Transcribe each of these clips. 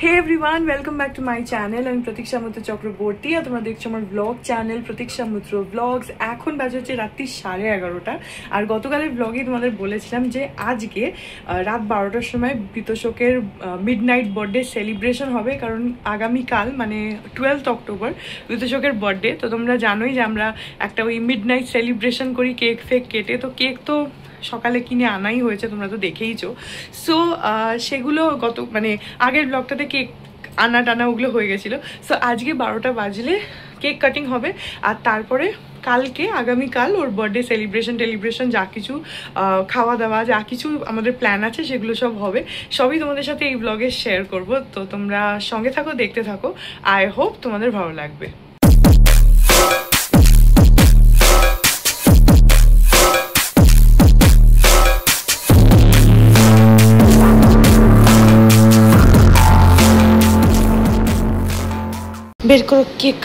Hey everyone welcome back to my channel আমি প্রতীক্ষা মুত্র চক্রবর্তী আর তোমরা দেখছো আমার ব্লগ চ্যানেল প্রতীক্ষা মুত্র ব্লগস। এখন বাজে হচ্ছে রাত্রি 11:30 আর গতকালের ব্লগে তোমাদের বলেছিলাম যে আজকে রাত 12টার সময় বিতোষকের মিডনাইট বার্থডে সেলিব্রেশন হবে, কারণ আগামীকাল মানে 12 অক্টোবর বিতোষকের বার্থডে। তো তোমরা জানোই যে আমরা একটা ওই মিডনাইট সেলিব্রেশন করি কেক ফেক কেটে, তো কেক তো সকালে কিনে আনাই হয়েছে, তোমরা তো দেখেইছো। সো সেগুলো মানে আগের ব্লগটাতে কেক আনা টানা ওগুলো হয়ে গেছিলো। সো আজকে 12টা বাজলে কেক কাটিং হবে আর তারপরে কালকে আগামীকাল ওর বার্থডে সেলিব্রেশন যা কিছু খাওয়া দাওয়া যা কিছু আমাদের প্ল্যান আছে সেগুলো সব হবে, সবই তোমাদের সাথে এই ব্লগে শেয়ার করব। তো তোমরা সঙ্গে থাকো, দেখতে থাকো, আই হোপ তোমাদের ভালো লাগবে। বের করো কেক।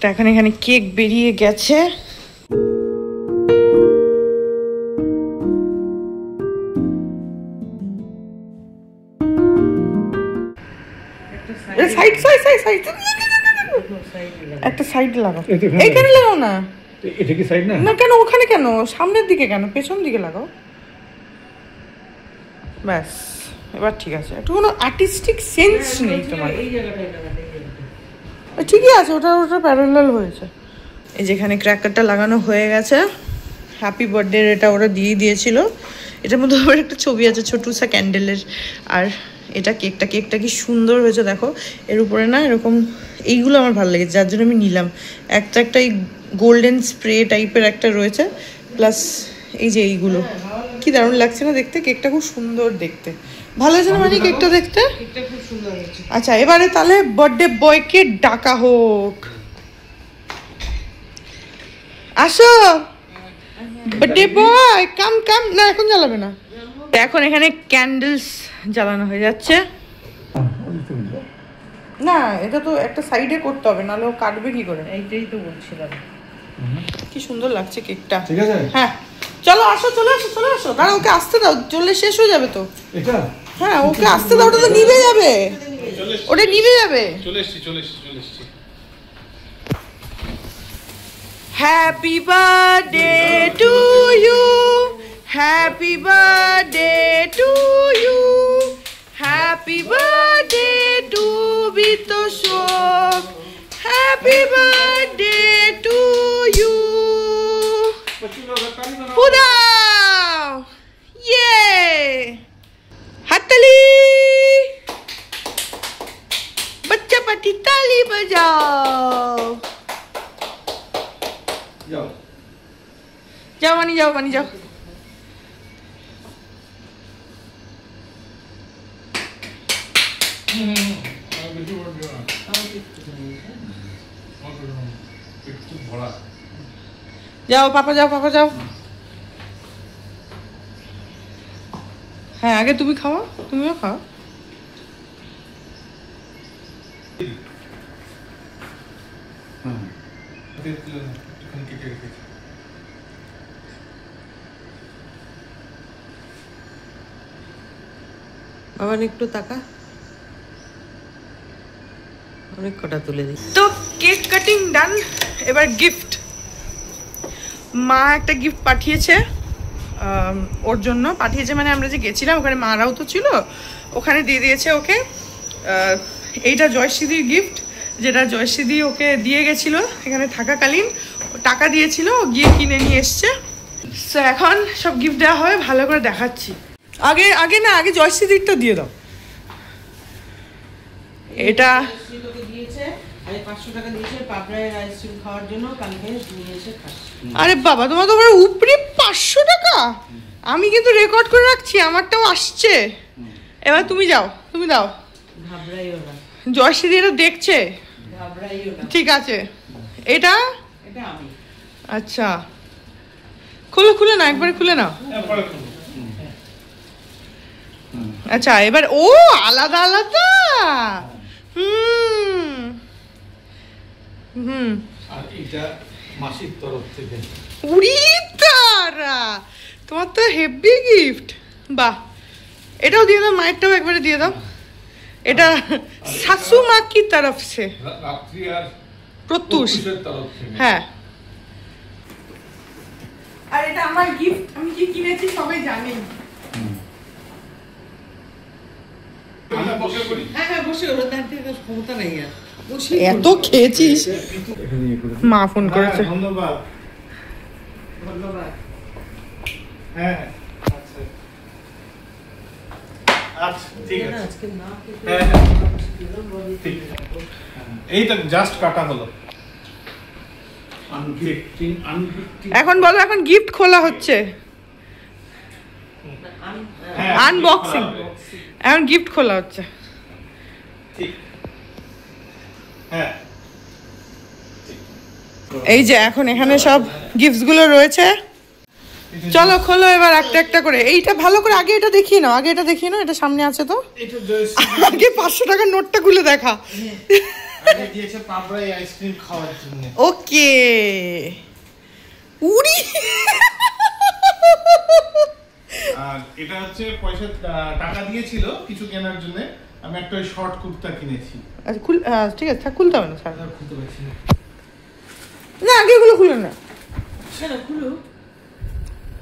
তো এখন এখানে কেক বেরিয়ে গেছে। একটা সাইড লাগাও, এইখানে লাগাও না। এটা কি সাইড না? না কেন ওখানে, কেন সামনের দিকে, কেন পেছন দিকে লাগাও। ব্যাস এবার ঠিক আছে। একটু কোনো আর্টিস্টিক সেন্স নেই তোমার। ঠিকই আছে, ওটা প্যারালাল হয়েছে। এই যেখানে ক্র্যাকারটা লাগানো হয়ে গেছে, হ্যাপি বার্থডে এটা ওরা দিয়ে দিয়েছিল। এটার মধ্যে আবার একটা ছবি আছে ছোট্টসা ক্যান্ডেলের। আর এটা কেকটা কি সুন্দর হয়েছে দেখো। এর উপরে না এরকম এইগুলো আমার ভালো লেগেছে, যার জন্য আমি নিলাম। একটা এই গোল্ডেন স্প্রে টাইপের একটা রয়েছে, প্লাস এই যে এইগুলো কি দারুণ লাগছে না দেখতে। কেকটা খুব সুন্দর দেখতে, ভালো হয়েছে না মানে কেকটা দেখতে? খুব সুন্দর হয়েছে। আচ্ছা এবারে তাহলে বার্থডে বয়কে ডাকা হোক। আসো বার্থডে বয়, কাম। না এখন জ্বালাবে না, এখন এখানে ক্যান্ডেলস জ্বালানো হয়ে যাচ্ছে। না এটা তো একটা সাইডে করতে হবে, নাহলে ও কাটবে কি করে। এইটাই তো বলছিলাম, কি সুন্দর লাগছে কেকটা। ঠিক আছে, হ্যাঁ চলো আসো, চলে আসো। দাঁড়া ওকে আসতে দাও, চলে শেষ হয়ে যাবে তো। এটা হ্যাঁ ওকে আসতে দাও, ওটা তো নিভে যাবে, ওটা নিভে যাবে। চলে এসেছি। Happy birthday to you, happy birthday to you, happy birthday to বিতোষক, হ্যাপি বার্থডে টু ইউ। ফুদাও, ইয়ে হাততালি, बच्चा पार्टी ताली बजाओ। जाओ बनी जाओ। जाओ पापा जाओ। হ্যাঁ আগে তুমি খাও, তুমিও খাও। বাবা একটু তাকা, অনেক কটা তুলে দিই। তো কেক কাটিং ডান, এবার গিফট। মা একটা গিফট পাঠিয়েছে, ওর জন্য পাঠিয়েছে, মানে আমরা যে গেছিলাম ওখানে মারাও তো ছিল, ওখানে দিয়ে দিয়েছে ওকে। এইটা জয়শ্রীদির গিফট, যেটা জয়শ্রীদি ওকে দিয়ে গেছিলো এখানে থাকাকালীন, টাকা দিয়েছিল, গিয়ে কিনে নিয়ে এসছে। সো এখন সব গিফট দেওয়া হবে, ভালো করে দেখাচ্ছি। আগে জয়শ্রীদিরটা দিয়ে দাও। এটা আরে বাবা তোমার তো উপরে 500 টাকা। আমি কিন্তু রেকর্ড করে রাখছি, আমারটাও আসছে। এবার তুমি দাও। জয়শ্রী এটা দেখছে, ঠিক আছে। এটা আচ্ছা খুলে না, একবারে খুলে নাও। আচ্ছা এবার ও আলাদা আর এটা মাসির তরফ থেকে। উড়ি তারা, তোমার তো হেভি গিফট। বাহ, এটাও দিয়ে দাও, মায়েরটাও একবারে দিয়ে দাও। এটা শাশু মা কি তরফ সে রাত্রি আর প্রত্যুষ তরফ থেকে। হ্যাঁ, আর এটা আমার গিফট, আমি কি কিনেছি সবাই জানেন। আমরা বসে করি। হ্যাঁ বসে ওরা দাঁড়িয়ে ক্ষমতা নেই আর এত খেয়েছিস। মা ফোন করেছে। ধন্যবাদ। ধন্যবাদ। হ্যাঁ আচ্ছা আচ্ছা ঠিক আছে। আজকে না হ্যাঁ ঠিক এই তো জাস্ট কাটা হলো। এখন বলো, এখন গিফট খোলা হচ্ছে, হ্যাঁ, আনবক্সিং, এখন গিফট খোলা হচ্ছে। ঠিক হ্যাঁ এই যে এখন এখানে সব গিফটস গুলো রয়েছে। চলো খোলো এবার একটা একটা করে। এইটা ভালো করে আগে এটা দেখিয়ে নাও, আগে এটা দেখিয়ে নাও, এটা সামনে আছে তো। এটা জয়শ্রী আগে 500 টাকার নোটটা খুলে দেখা। আগে দিয়েছে পাবড়াই আইসক্রিম খাওয়ার জন্য। ওকে, উড়ি। আর এটা হচ্ছে পয়সা টাকা দিয়েছিল কিছু কেনার জন্য, আমি একটা ওই শর্ট কুর্তা কিনেছি। আচ্ছা ঠিক আছে, থাক, খুলতে হবে না স্যার। আর খুলতে পারছি না। না আগে এগুলো খুলে না, সেটা খুলো।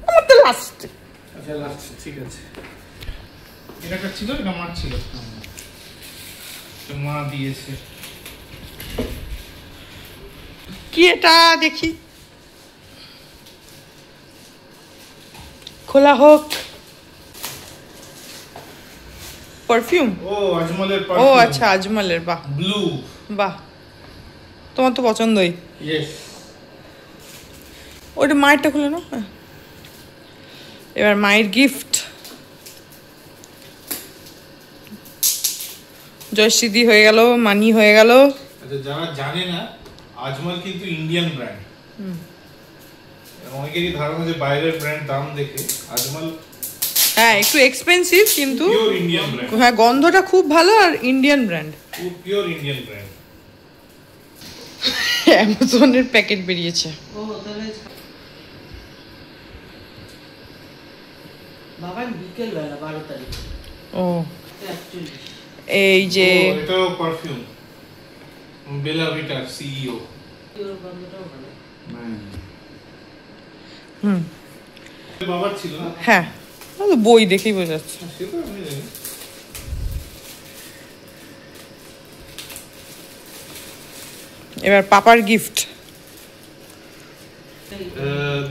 আমার তো লাস্ট। আচ্ছা লাস্ট ঠিক আছে। এটা একটা ছিল, এটা মার ছিল, তো মা দিয়েছে। কি এটা দেখি, খোলা হোক। পারফিউম, ও আজমলের ও পারফিউম। আচ্ছা আজমলের, বাহ ব্লু। বাহ, তোমার তো পছন্দই। ইয়েস। ওটা মায়েরটা খুলে নাও। হ্যাঁ, এবার মায়ের গিফট। জয়শ্রীদি হয়ে গেল, মানি হয়ে গেল। আচ্ছা যারা জানে না, আজমল কিন্তু ইন্ডিয়ান ব্র্যান্ড। অনেকেরই ধারণা যে বাইরের ব্র্যান্ড দাম দেখে, আজমল হ্যাঁ একটু এক্সপেন্সিভ কিন্তু পিওর ইন্ডিয়ান ব্র্যান্ড। হ্যাঁ গন্ধটা খুব ভালো, আর Indian brand. Pure Indian brand. অ্যামাজনের প্যাকেট বেরিয়েছে। ও তাহলে বাবা বিকেল বেলা 12 তারিখ। ও 41। এই যে এটাও পারফিউম, বেলা ভিটার সিইও। ওর গন্ধটাও ভালো। হুম বাবার ছিল না? হ্যাঁ, ও তো বই দেখেই বোঝা যাচ্ছে। সেটা আমি জানি। এবার পাপার গিফট।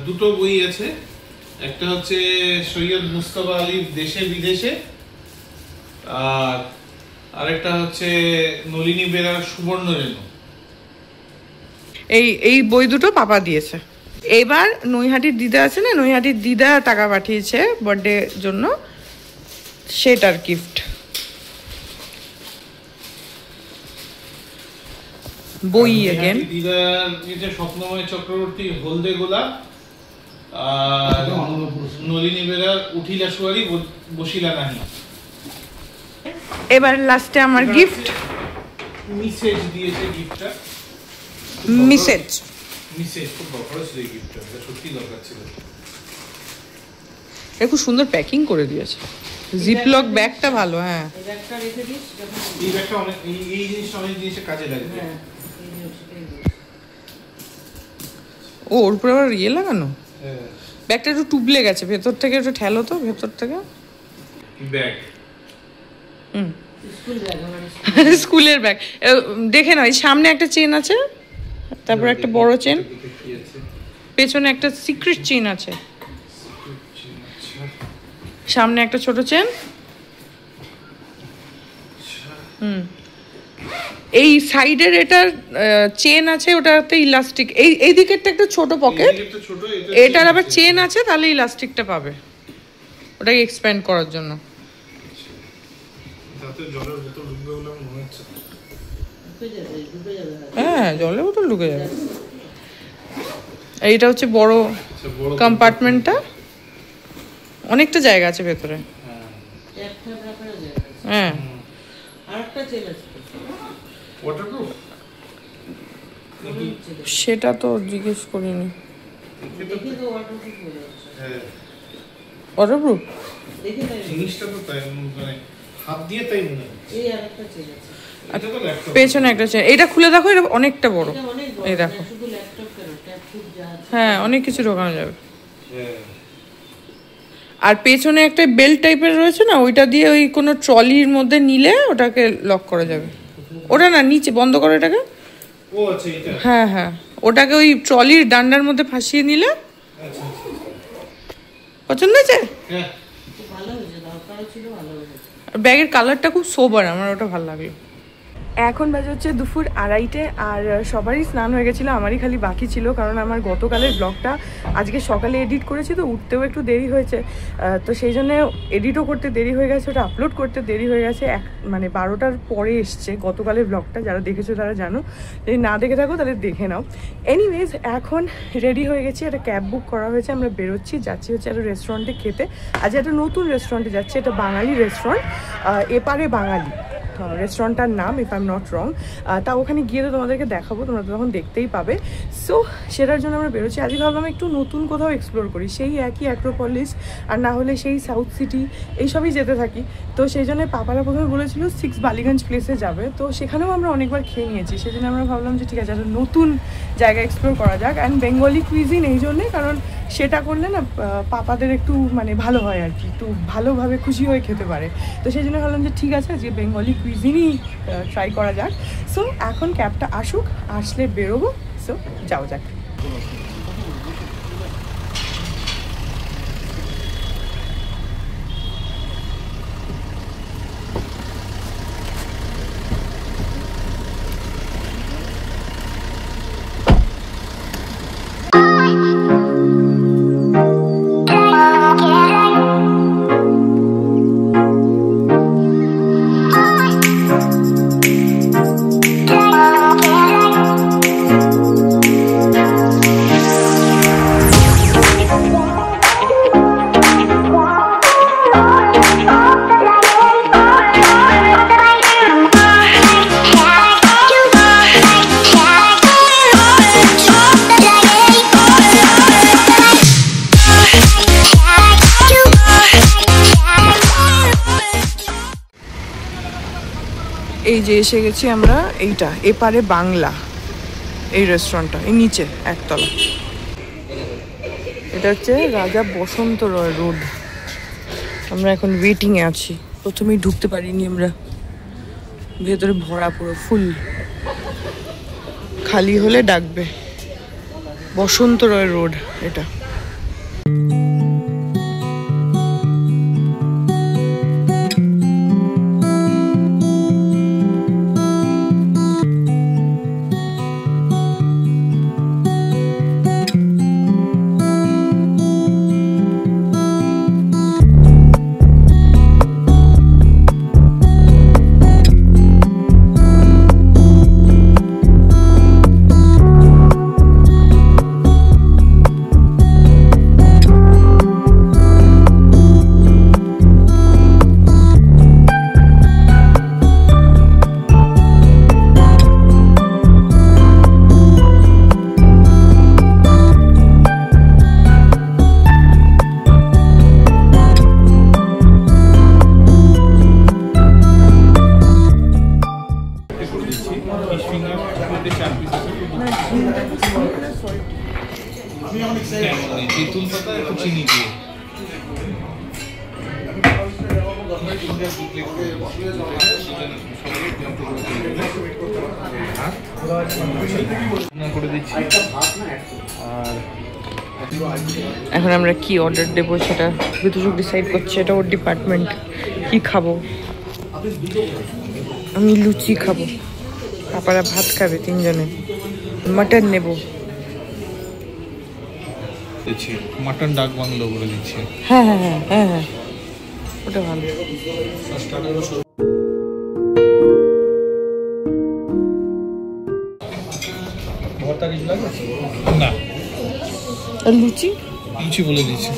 দুটো বই আছে, একটা হচ্ছে সৈয়দ মুস্তফা আলীর দেশে বিদেশে, আর আরেকটা হচ্ছে নলিনী বেরার সুবর্ণ রেণু। এই বই দুটো পাপা দিয়েছে। এবার নৈহাটির দিদা আছে না, নৈহাটির দিদা টাকা পাঠিয়েছে বার্থডে জন্য, সেটার গিফট। বই এগেন। দিদার যে স্বপ্নময় চক্রবর্তী হলদে গোলাপ, আর নলিনী বেরার উঠিলা সুয়ারি বসিলা নাহি। এবার লাস্টে আমার গিফট। মিসেজ দিয়েছে গিফটটা। মিসেজ। মিসেজ খুব দরকার ছিল এই গিফটটা, এটা সত্যি দরকার ছিল। এ খুব সুন্দর প্যাকিং করে দিয়েছে, জিপলক ব্যাগটা ভালো। হ্যাঁ এই ব্যাগটা রেখে দিস যখন এই ব্যাগটা অনেক, এই জিনিসটা অনেক জিনিসে কাজে লাগবে। হ্যাঁ এই জিনিসটাই দিস। ও ওর উপরে আবার ইয়ে লাগানো। হ্যাঁ ব্যাগটা একটু টুবলে গেছে ভেতর থেকে, একটু ঠেলো তো ভেতর থেকে। ব্যাগ। হুম স্কুল ব্যাগ আমার স্কুলের ব্যাগ। দেখে নাও, এই সামনে একটা চেন আছে, তারপর একটা বড় চেন, কি আছে? পেছনে একটা সিক্রেট চেন আছে, সামনে একটা ছোট চেন। হুম এই সাইডের এটা চেন আছে, ওটাতে ইলাস্টিক। এই দিকেরটা একটা ছোট পকেট, এই একটা ছোট, এটার আবার চেন আছে, তাহলে ইলাস্টিকটা পাবে ওটাকে এক্সপ্যান্ড করার জন্য। তাতে জলের বোতল ঢুকবে বলে আমার মনে হচ্ছে। ঢুকে যাবে। হ্যাঁ জলের বোতল ঢুকে যাবে। এইটা হচ্ছে বড় আচ্ছা বড় কম্পার্টমেন্টটা, অনেকটা জায়গা আছে ভেতরে। হ্যাঁ একটা ব্যাপারে জায়গা আছে। হ্যাঁ আরেকটা চেন আছে। ওয়াটারপ্রুফ সেটা তো জিজ্ঞেস করিনি। দেখি তো ওয়াটারপ্রুফ হয়ে যাচ্ছে। হ্যাঁ ওয়াটারপ্রুফ? দেখি তাই জিনিসটা তো তাই, মানে হাত দিয়ে তাই মনে হয়। এই আরেকটা চেন আছে। এটা তো ল্যাপটপ। পেছনে একটা চেন, এটা খুলে দেখো, এটা অনেকটা বড়। এটা অনেক বড়, এই দেখো, শুধু ল্যাপটপ কেন, ট্যাব খুব যা আছে। হ্যাঁ অনেক কিছু ঢোকানো যাবে। হ্যাঁ। আর পেছনে একটা বেল্ট টাইপের রয়েছে না, ওইটা দিয়ে ওই কোনো ট্রলির মধ্যে নিলে ওটাকে লক করা যাবে। ওটা না, নিচে বন্ধ করো এটাকে। ও আচ্ছা এটা। হ্যাঁ হ্যাঁ, ওটাকে ওই ট্রলির ডান্ডার মধ্যে ফাঁসিয়ে নিলে। আচ্ছা আচ্ছা। পছন্দ হয়েছে? হ্যাঁ। খুব ভালো হয়েছে, দরকারও ছিল, ভালো হয়েছে। ব্যাগের কালারটা খুব সোবার, আমার ওটা ভালো লাগলো। এখন বাজে হচ্ছে দুপুর 2:30, আর সবারই স্নান হয়ে গেছিলো, আমারই খালি বাকি ছিল, কারণ আমার গতকালের ব্লগটা আজকে সকালে এডিট করেছি, তো উঠতেও একটু দেরি হয়েছে, তো সেই জন্য এডিটও করতে দেরি হয়ে গেছে, ওটা আপলোড করতে দেরি হয়ে গেছে। মানে 12টার পরে এসছে গতকালের ব্লগটা, যারা দেখেছো তারা জানো, যদি না দেখে থাকো তাহলে দেখে নাও। এনিওয়েজ, এখন রেডি হয়ে গেছি, একটা ক্যাব বুক করা হয়েছে, আমরা বেরোচ্ছি, যাচ্ছি হচ্ছে একটা রেস্টুরেন্টে খেতে। আজ একটা নতুন রেস্টুরেন্টে যাচ্ছি, এটা বাঙালি রেস্টুরেন্ট, এপারে বাঙালি রেস্টুরেন্টটার নাম, if I am not wrong. তা ওখানে গিয়ে তো তোমাদেরকে দেখাবো, তোমরা তো তখন দেখতেই পাবে। সো সেটার জন্য আমরা বেরোচ্ছি। আজকে ভাবলাম একটু নতুন কোথাও এক্সপ্লোর করি, সেই একই অ্যাক্রোপলিস আর না হলে সেই সাউথ সিটি, এইসবই যেতে থাকি। তো সেই জন্য পাপারা প্রথমে বলেছিল 6 বালিগঞ্জ প্লেসে যাবে, তো সেখানেও আমরা অনেকবার খেয়ে নিয়েছি, সেই জন্য আমরা ভাবলাম যে ঠিক আছে, একটা নতুন জায়গা এক্সপ্লোর করা যাক। অ্যান্ড বেঙ্গলি কুইজিন এই জন্যে, কারণ সেটা করলে না পাপাদের একটু মানে ভালো হয় আর কি, একটু ভালোভাবে খুশি হয়ে খেতে পারে। তো সেই জন্য ভাবলাম যে ঠিক আছে, যে বেঙ্গলি কুইজিনই ট্রাই করা যাক। সো এখন ক্যাবটা আসুক, আসলে বেরোবো। সো যাও যাক। এই যে এসে গেছি আমরা, এইটা এপারে বাংলা, এই রেস্টুরেন্টটা এই নিচে একতলা। এটা হচ্ছে রাজা বসন্ত রয় রোড। আমরা এখন ওয়েটিংয়ে আছি, প্রথমেই ঢুকতে পারিনি আমরা, ভেতরে ভরা পুরো ফুল, খালি হলে ডাকবে। বসন্ত রয় রোড এটা। তেঁতুল পাতা একটু চিনি দিয়ে করে দিচ্ছি। আর এখন আমরা কি অর্ডার দেবো সেটা বিদ্যুৎ ডিসাইড করছে, এটা ওর ডিপার্টমেন্ট। কি খাবো? আমি লুচি খাবো, পাপারা ভাত খাবে, 3 জনে। মাটন নেব, মাটন ডাক বাংলো করে দিচ্ছি। হ্যাঁ হ্যাঁ হ্যাঁ হ্যাঁ হ্যাঁ, ওটা ভালো। না, আর লুচি লুচি বলে দিচ্ছি,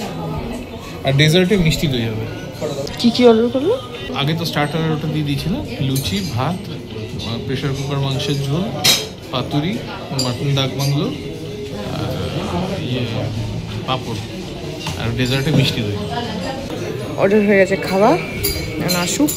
আর ডেজার্টে মিষ্টি দিয়ে যাবে। কি কি অর্ডার করলো? আগে তো স্টার্টার ওটা দিয়ে দিয়েছিল, লুচি, ভাত, প্রেশার কুকার মাংসের ঝোল, পাতুরি, মাটন ডাক বাংলো, পাঁপড়, আর ডেজার্টে মিষ্টি দই। অর্ডার হয়ে গেছে খাওয়া, আসুক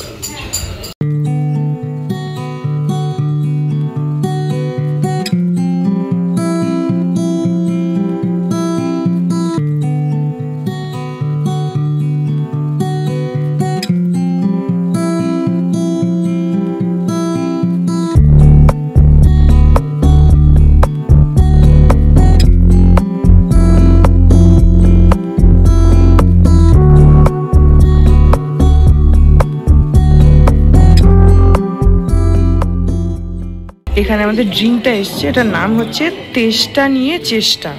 এখানে আমাদের ড্রিঙ্কটা এসছে, এটার নাম হচ্ছে তেষ্টা নিয়ে চেষ্টা।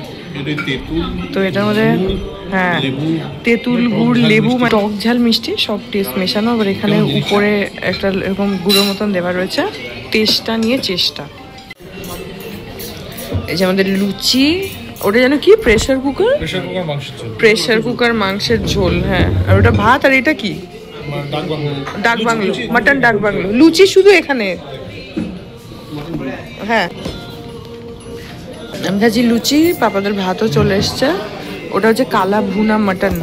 তো এটার মধ্যে হ্যাঁ তেঁতুল, গুড়, লেবু, টক ঝাল মিষ্টি সব টেস্ট মেশানো। আবার এখানে উপরে একটা এরকম গুঁড়োর মতন দেওয়া রয়েছে, তেষ্টা নিয়ে চেষ্টা। এই যে আমাদের লুচি, ওটা যেন কি প্রেসার কুকার মাংসের ঝোল। হ্যাঁ, আর ওটা ভাত। আর এটা কি ডাক বাংলো, মাটন ডাক বাংলো। লুচি শুধু এখানে। হ্যাঁ আমি খাচ্ছি লুচি, পাপাদের ভাতও চলে এসছে। ওটা হচ্ছে কালা ভুনা মাটন।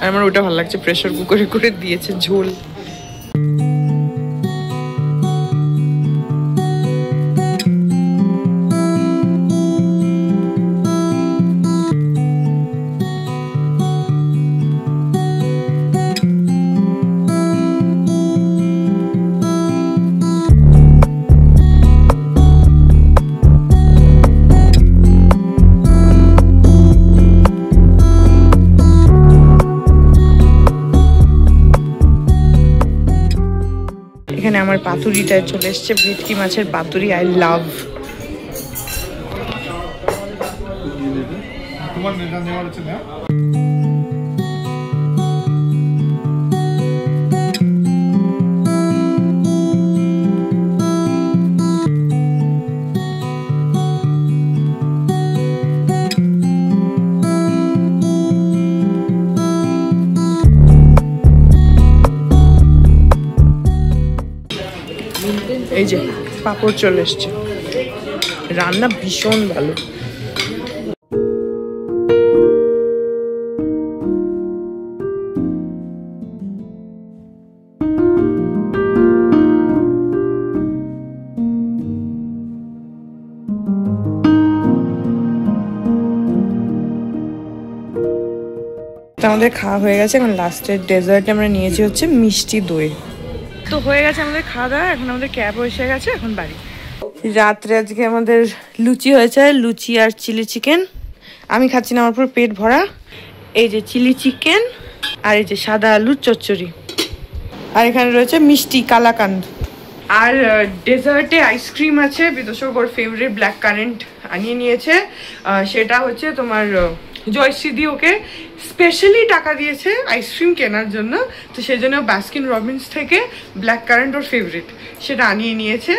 আর আমার ওটা ভালো লাগছে, প্রেসার কুকারে করে দিয়েছে ঝোল। এখানে আমার পাতুরিটা চলে এসছে, ভেটকি মাছের পাতুরি। I love. এই যে পাপড় চলে এসছে। রান্না ভীষণ ভালো। আমাদের খাওয়া হয়ে গেছে। এখন লাস্টের ডেজার্ট আমরা নিয়েছি হচ্ছে মিষ্টি দই। তো হয়ে গেছে আমাদের খাওয়া দাওয়া। এখন আমাদের ক্যাব এসে গেছে, এখন বাড়ি। রাত্রে আজকে আমাদের লুচি হয়েছে, লুচি আর চিলি চিকেন। আমি খাচ্ছি না, আমার পুরো পেট ভরা। এই যে চিলি চিকেন, আর এই যে সাদা আলুর চচ্চড়ি, আর এখানে রয়েছে মিষ্টি কালাকান্দ। আর ডেজার্টে আইসক্রিম আছে, বিদোষক ওর ফেভারিট ব্ল্যাক কারেন্ট আনিয়ে নিয়েছে। সেটা হচ্ছে তোমার জয়শ্রীদি ওকে স্পেশালি টাকা দিয়েছে আইসক্রিম কেনার জন্য। তো সেই জন্য বাস্কিন রবিন্স থেকে ব্ল্যাক কারেন্ট ওর ফেভারিট, সেটা আনিয়ে নিয়েছে।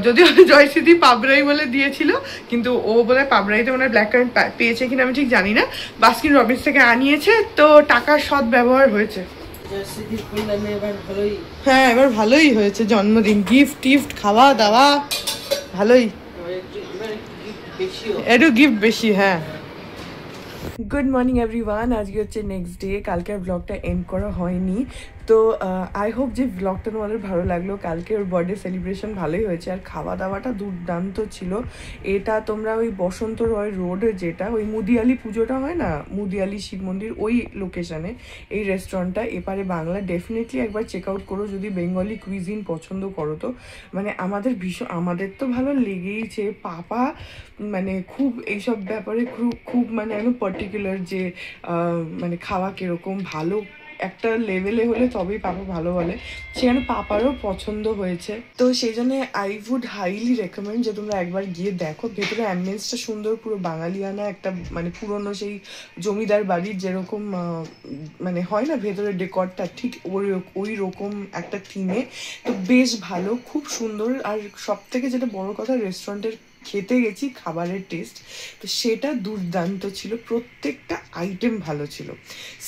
যদিও জয়শ্রীদি পাবরাই বলে দিয়েছিল, কিন্তু ও বলে পাবরাইতে মনে হয় ব্ল্যাক কারেন্ট পেয়েছে কিনা আমি ঠিক জানি না। বাস্কিন রবিন্স থেকে আনিয়েছে, তো টাকার সৎ ব্যবহার হয়েছে। হ্যাঁ এবার ভালোই হয়েছে, জন্মদিন, গিফট টিফট, খাওয়া দাওয়া ভালোই, একটু গিফট বেশি। হ্যাঁ গুড মর্নিং এভরিওয়ান। আজকে হচ্ছে নেক্সট ডে। কালকে আর ব্লগটা এন্ড করা হয়নি। তো আই হোপ যে ব্লগটা তোমাদের ভালো লাগলো। কালকে ওর বার্থডে সেলিব্রেশন ভালোই হয়েছে, আর খাওয়া দাওয়াটা দুর্দান্ত ছিল। এটা তোমরা ওই বসন্ত রয় রোড, যেটা ওই মুদিয়ালি পুজোটা হয় না, মুদিয়ালি শিব মন্দির, ওই লোকেশানে এই রেস্টুরেন্টটা। এপারে বাংলা ডেফিনেটলি একবার চেক আউট করো যদি বেঙ্গলি কুইজিন পছন্দ করো। তো মানে আমাদের তো ভালো লেগেইছে। পাপা মানে খুব এইসব ব্যাপারে খুব মানে একদম পার্টিকুলার, যে মানে খাওয়া কিরকম ভালো একটা লেভেলে হলে তবেই পাপা ভালো বলে। সেখানে পাপারও পছন্দ হয়েছে। তো সেই জন্য আই উড হাইলি রেকমেন্ড যে তোমরা একবার গিয়ে দেখো। ভেতরে অ্যাম্বিয়েন্সটা সুন্দর, পুরো বাঙালিয়ানা একটা, মানে পুরনো সেই জমিদার বাড়ির যেরকম মানে হয় না ভেতরে ডেকরটা, ঠিক ওই রকম একটা থিমে। তো বেশ ভালো, খুব সুন্দর। আর সব থেকে যেটা বড় কথা, রেস্টুরেন্টের খেতে গেছি, খাবারের টেস্ট তো সেটা দুর্দান্ত ছিল, প্রত্যেকটা আইটেম ভালো ছিল।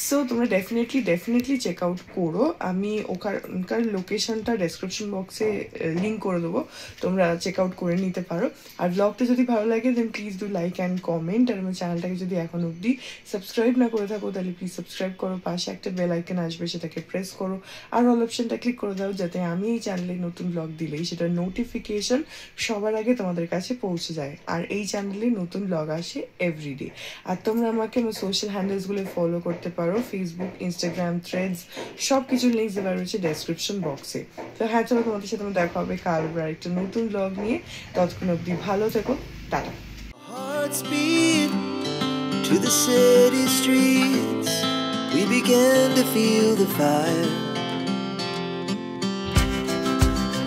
সো তোমরা ডেফিনেটলি চেক আউট করো। আমি ওখানকার লোকেশনটা ডেসক্রিপশন বক্সে লিঙ্ক করে দেবো, তোমরা চেক আউট করে নিতে পারো। আর ব্লগটা যদি ভালো লাগে then please do like and comment. আর আমার চ্যানেলটাকে যদি এখন অবধি সাবস্ক্রাইব না করে থাকো তাহলে প্লিজ সাবস্ক্রাইব করো। পাশে একটা বেল আইকন আসবে, সেটাকে প্রেস করো, আর অল অপশনটা ক্লিক করে দাও, যাতে আমি এই চ্যানেলে নতুন ব্লগ দিলেই সেটার নোটিফিকেশন সবার আগে তোমাদের কাছে পৌঁছে যায়। আর এই চ্যানেলে নতুন ব্লগ আসে এভরিডে। আর তোমরা আমাকে আমার সোশ্যাল হ্যান্ডেলসগুলো ফলো করতে পারো, ফেসবুক, ইনস্টাগ্রাম, থ্রেডস, সব কিছুর লিঙ্ক দেওয়া রয়েছে ডেসক্রিপশন বক্সে। তো হ্যাঁ চলো, তোমাদের সাথে আমার দেখা হবে কাল একটা নতুন ব্লগ নিয়ে। ততক্ষণ অবধি ভালো থেকো, tata. Hearts beat to the city streets, we began to feel the fire.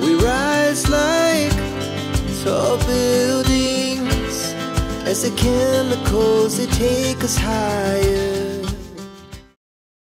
We just like tall buildings, as the chemicals they take us higher.